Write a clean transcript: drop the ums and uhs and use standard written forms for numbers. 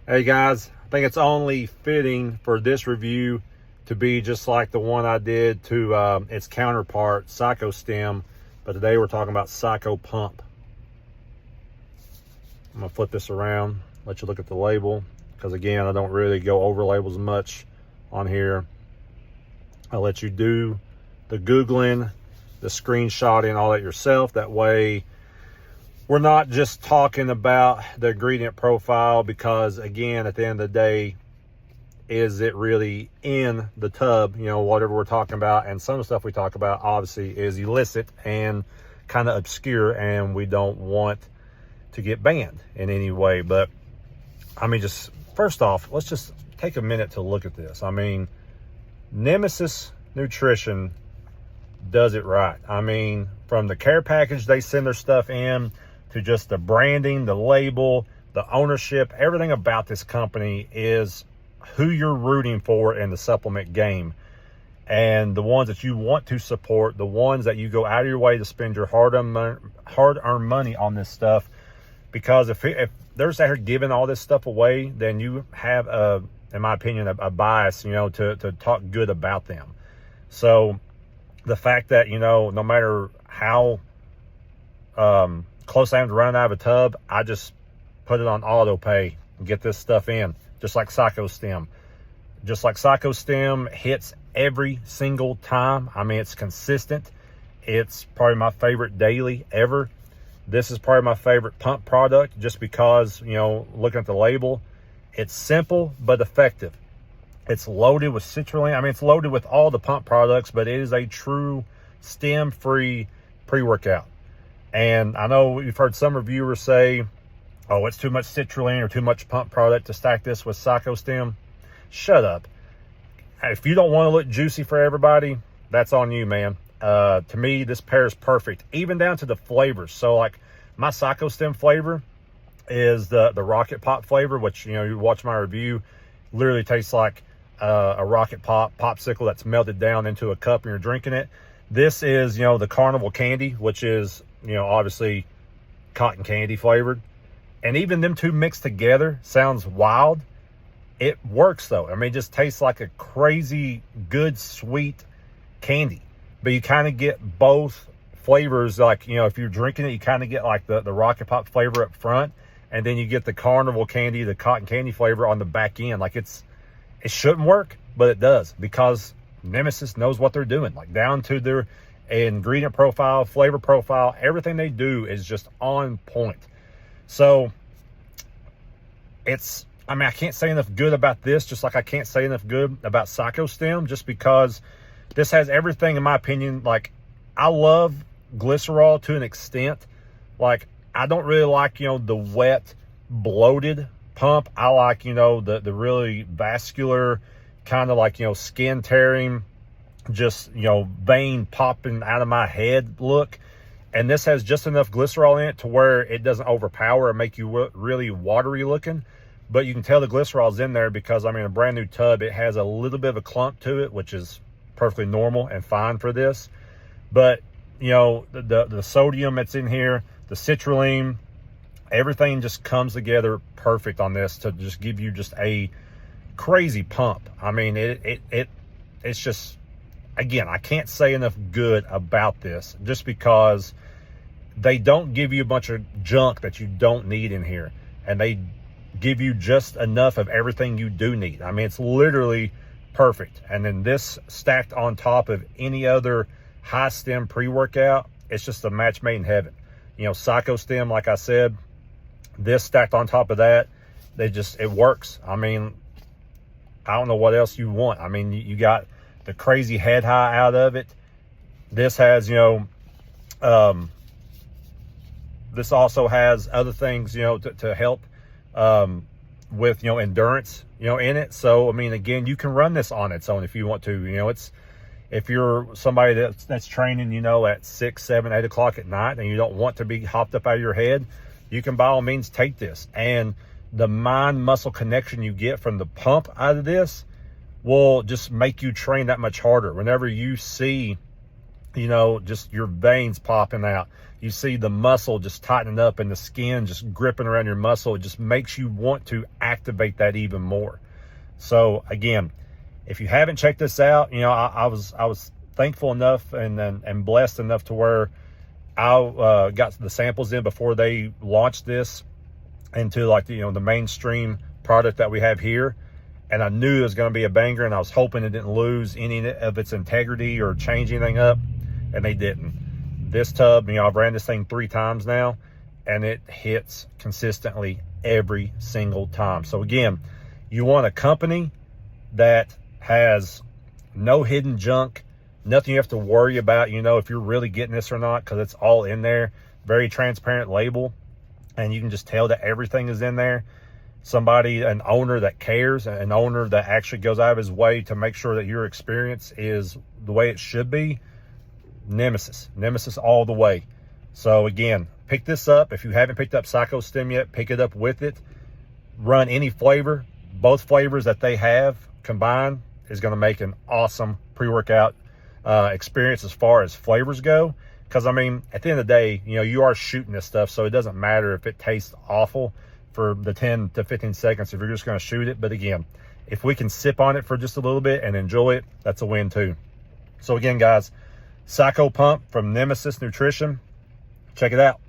Hey guys, I think it's only fitting for this review to be just like the one I did to its counterpart, Psycho Stem, but today we're talking about Psycho Pump. I'm gonna flip this around, let you look at the label, because again, I don't really go over labels much on here. I'll let you do the Googling, the screenshotting, all that yourself. That way, we're not just talking about the ingredient profile, because again, at the end of the day, is it really in the tub? You know, whatever we're talking about, and some of the stuff we talk about obviously is illicit and kind of obscure, and we don't want to get banned in any way. But I mean, just first off, let's just take a minute to look at this. I mean, Nemesis Nutrition does it right. I mean, from the care package they send their stuff in, to just the branding, the label, the ownership, everything about this company is who you're rooting for in the supplement game. And the ones that you want to support, the ones that you go out of your way to spend your hard-earned money on this stuff. Because if they're out here giving all this stuff away, then you have, in my opinion, a bias, you know, to talk good about them. So the fact that, you know, no matter how close I am to running out of a tub, I just put it on auto pay and get this stuff in, just like Psycho Stem. Just like Psycho Stem hits every single time. I mean, it's consistent. It's probably my favorite daily ever. This is probably my favorite pump product, just because, you know, looking at the label, it's simple but effective. It's loaded with citrulline. I mean, it's loaded with all the pump products, but it is a true stem-free pre-workout. And I know you've heard some reviewers say, oh, it's too much citrulline or too much pump product to stack this with Psycho Stem. Shut up. If you don't want to look juicy for everybody, that's on you, man. To me, this pairs perfect, even down to the flavors. So like my Psycho Stem flavor is the Rocket Pop flavor, which, you know, you watch my review, literally tastes like a Rocket Pop popsicle that's melted down into a cup and you're drinking it. This is, you know, the Carnival Candy, which is, you know, obviously cotton candy flavored. And even them two mixed together sounds wild. It works though. I mean, it just tastes like a crazy good sweet candy. But you kind of get both flavors. Like, you know, if you're drinking it, you kind of get like the Rocket Pop flavor up front, and then you get the Carnival Candy, the cotton candy flavor on the back end. Like, it shouldn't work, but it does, because Nemesis knows what they're doing. Like, down to their ingredient profile, flavor profile, everything they do is just on point. So I mean, I can't say enough good about this, just like I can't say enough good about Psycho Stem, just because this has everything, in my opinion. Like, I love glycerol to an extent. Like, I don't really like, you know, the wet, bloated pump. I like, you know, the really vascular, kind of like, you know, skin tearing, just, you know, vein popping out of my head look. And this has just enough glycerol in it to where it doesn't overpower and make you really watery looking. But you can tell the glycerol's in there, because, I mean, a brand new tub, it has a little bit of a clump to it, which is perfectly normal and fine for this. But, you know, the sodium that's in here, the citrulline, everything just comes together perfect on this to just give you just a crazy pump. I mean, it's just, again, I can't say enough good about this, just because they don't give you a bunch of junk that you don't need in here, and they give you just enough of everything you do need. I mean, it's literally perfect. And then this stacked on top of any other high stem pre-workout, it's just a match made in heaven. You know, Psycho Stem, like I said, this stacked on top of that, it works. I mean, I don't know what else you want. I mean, you got the crazy head high out of it. This has, you know, this also has other things, you know, to help with, you know, endurance, you know, in it. So, I mean, again, you can run this on its own if you want to. You know, if you're somebody that's training, you know, at 6, 7, 8 o'clock at night, and you don't want to be hopped up out of your head, you can by all means take this. And the mind muscle connection you get from the pump out of this will just make you train that much harder. Whenever you see you know, just your veins popping out. You see the muscle just tightening up and the skin just gripping around your muscle. It just makes you want to activate that even more. So again, if you haven't checked this out, you know, I was thankful enough and blessed enough to where I got the samples in before they launched this into like the mainstream product that we have here. And I knew it was going to be a banger, and I was hoping it didn't lose any of its integrity or change anything up, and they didn't. This tub, I've ran this thing 3 times now, and it hits consistently every single time. So again, you want a company that has no hidden junk, nothing you have to worry about, if you're really getting this or not, because it's all in there. Very transparent label, and you can just tell that everything is in there. An owner that cares, an owner that actually goes out of his way to make sure that your experience is the way it should be. Nemesis all the way. So again, pick this up. If you haven't picked up PsychoStim yet, pick it up with it. Run any flavor. Both flavors that they have combined is going to make an awesome pre-workout experience as far as flavors go. Because at the end of the day, you are shooting this stuff, so it doesn't matter if it tastes awful for the 10 to 15 seconds if you're just going to shoot it. But again, if we can sip on it for just a little bit and enjoy it, that's a win too. So again, guys, Psycho Pump from Nemesis Nutrition. Check it out.